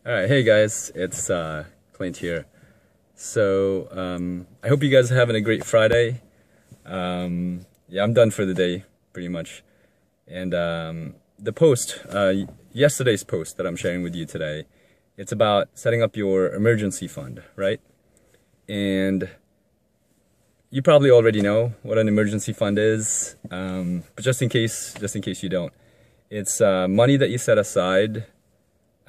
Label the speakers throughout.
Speaker 1: Alright, hey guys, it's Clint here. So, I hope you guys are having a great Friday. Yeah, I'm done for the day, pretty much. And the post, yesterday's post that I'm sharing with you today, it's about setting up your emergency fund, right? And you probably already know what an emergency fund is, but just in case you don't, it's money that you set aside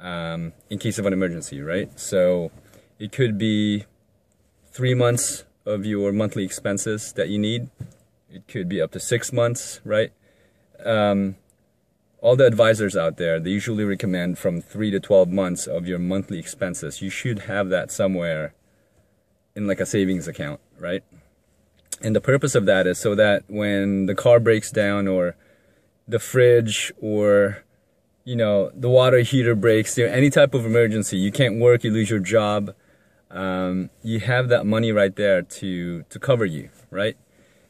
Speaker 1: in case of an emergency, right? So it could be 3 months of your monthly expenses that you need. It could be up to 6 months, right? All the advisors out there, they usually recommend from 3 to 12 months of your monthly expenses. You should have that somewhere in like a savings account, right? And the purpose of that is so that when the car breaks down or the fridge or the water heater breaks, any type of emergency, you can't work, you lose your job, you have that money right there to cover you, right?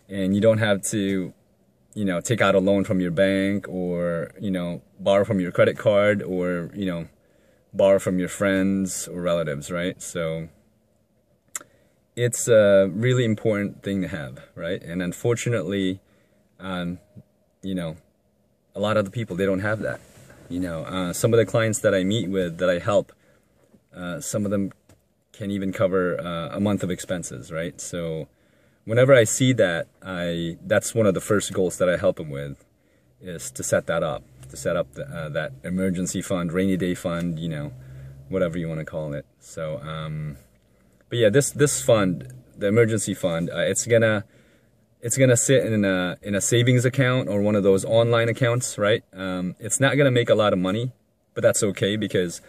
Speaker 1: And you don't have to, take out a loan from your bank or, borrow from your credit card or, borrow from your friends or relatives, right? So it's a really important thing to have, right? And unfortunately, a lot of the people, they don't have that. Some of the clients that I meet with, that I help, some of them can even cover a month of expenses, right? So whenever I see that, that's one of the first goals that I help them with, is to set that up, that emergency fund, rainy day fund, whatever you want to call it. So, but yeah, this fund, the emergency fund, it's gonna sit in a savings account or one of those online accounts, right? It's not gonna make a lot of money, but that's okay because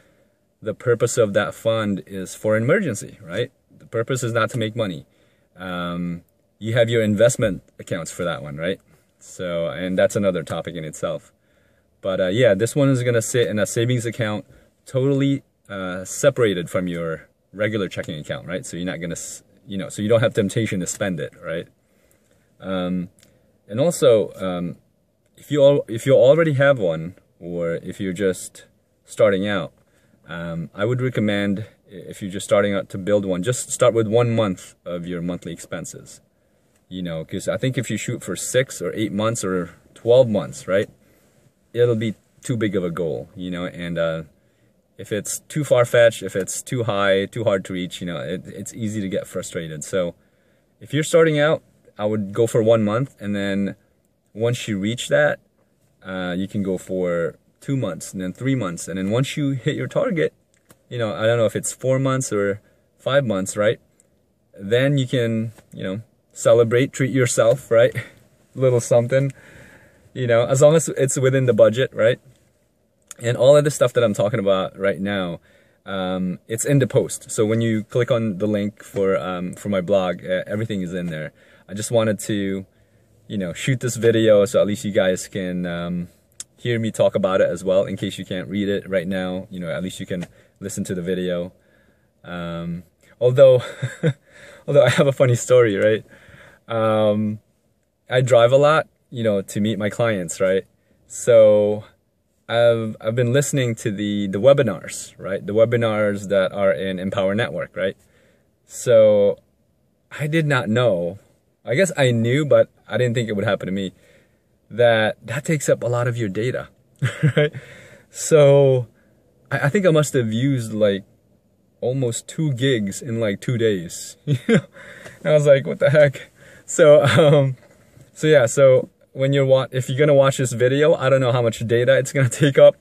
Speaker 1: the purpose of that fund is for an emergency, right? The purpose is not to make money. You have your investment accounts for that one, right? So, and that's another topic in itself. But yeah, this one is gonna sit in a savings account, totally separated from your regular checking account, right? So you're not gonna, so you don't have temptation to spend it, right? And also, if you already have one, or if you're just starting out, I would recommend, if you're just starting out, to build one. Just start with 1 month of your monthly expenses. Because I think if you shoot for 6 or 8 months or 12 months, right, it'll be too big of a goal, and if it's too far-fetched, if it's too high, too hard to reach, it's easy to get frustrated. So if you're starting out, I would go for 1 month, and then once you reach that, you can go for 2 months, and then 3 months, and then once you hit your target, I don't know if it's 4 months or 5 months, right? Then you can, celebrate, treat yourself, right? Little something, as long as it's within the budget, right? And all of the stuff that I'm talking about right now, it's in the post. So when you click on the link for my blog, everything is in there. I just wanted to, shoot this video so at least you guys can hear me talk about it as well, in case you can't read it right now. At least you can listen to the video. Although I have a funny story, right? I drive a lot, to meet my clients, right? So I've been listening to the webinars, right? The webinars that are in Empower Network, right? So I did not know, I guess I knew, but I didn't think it would happen to me, that takes up a lot of your data, right? So I think I must have used like almost 2 gigs in like 2 days. And I was like, what the heck? So yeah, so when if you're gonna watch this video, I don't know how much data it's gonna take up,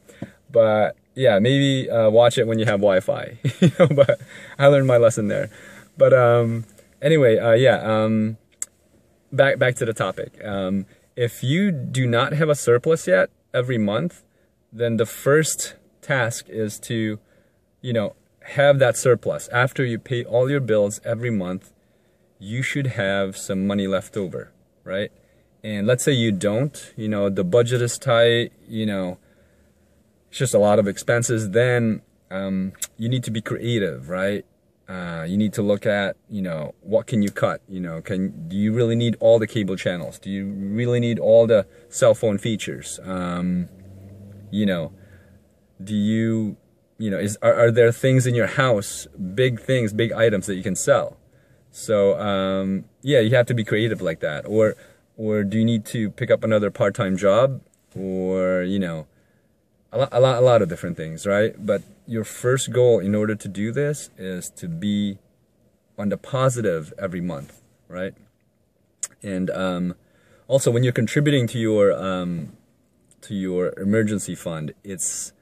Speaker 1: but yeah, maybe watch it when you have Wi-Fi. But I learned my lesson there. But anyway, yeah. Back to the topic. If you do not have a surplus yet every month, then the first task is to, have that surplus. After you pay all your bills every month, you should have some money left over, right? And let's say you don't, the budget is tight, it's just a lot of expenses, then you need to be creative, right? You need to look at, what can you cut? Do you really need all the cable channels? Do you really need all the cell phone features? Do you you know, are there things in your house, big things, big items that you can sell? So yeah, you have to be creative like that. Or do you need to pick up another part-time job, or you know, a lot of different things, right? But your first goal in order to do this is to be on the positive every month, right? And also, when you're contributing to your emergency fund, it's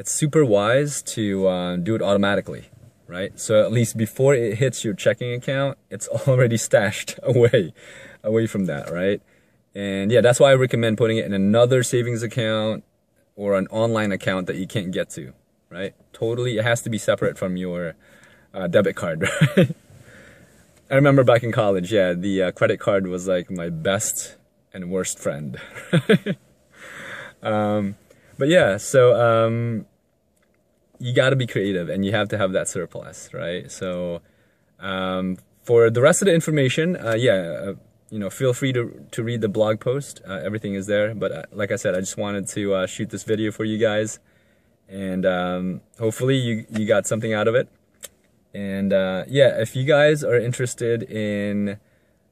Speaker 1: super wise to do it automatically, right? So at least before it hits your checking account, it's already stashed away from that, right? And yeah, that's why I recommend putting it in another savings account or an online account that you can't get to, right? Totally, it has to be separate from your debit card, right? I remember back in college, yeah, the credit card was like my best and worst friend. But yeah, so you got to be creative, and you have to have that surplus, right? So for the rest of the information, you know, feel free to read the blog post. Everything is there. But like I said, I just wanted to shoot this video for you guys, and hopefully you got something out of it. And yeah, if you guys are interested in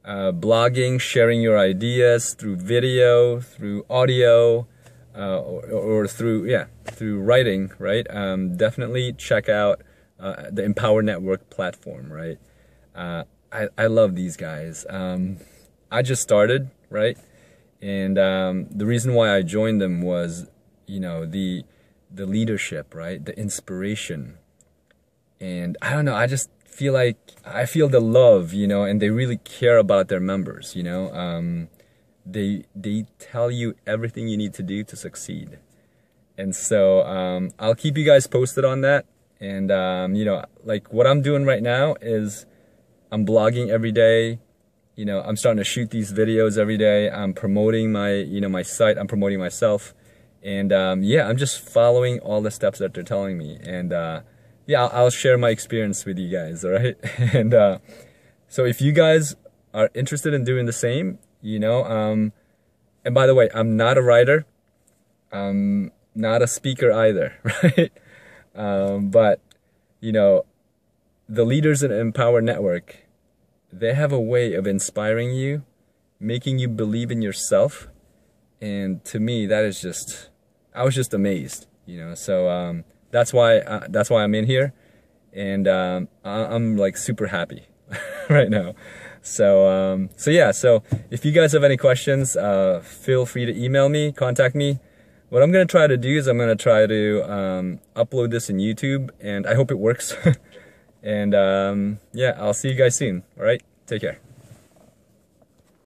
Speaker 1: blogging, sharing your ideas through video, through audio, or through writing, right? Definitely check out the Empower Network platform, right? I love these guys. I just started, right? And the reason why I joined them was, you know, the leadership, right? The inspiration. And I don't know, I just feel like, I feel the love, you know, and they really care about their members, you know. They tell you everything you need to do to succeed. And so I'll keep you guys posted on that. And, you know, like what I'm doing right now is I'm blogging every day. You know, I'm starting to shoot these videos every day. I'm promoting my, you know, my site. I'm promoting myself. And yeah, I'm just following all the steps that they're telling me. And yeah, I'll share my experience with you guys, all right? And so if you guys are interested in doing the same, you know, and by the way, I'm not a writer. I'm not a speaker either, right? But, you know, the leaders in Empower Network, they have a way of inspiring you, making you believe in yourself. And to me, that is just, I was just amazed, you know. So that's why I'm in here, and I'm like super happy right now. So yeah, so if you guys have any questions, feel free to email me, contact me. What I'm gonna try to do is I'm gonna try to upload this in YouTube, and I hope it works. And yeah, I'll see you guys soon. All right, take care.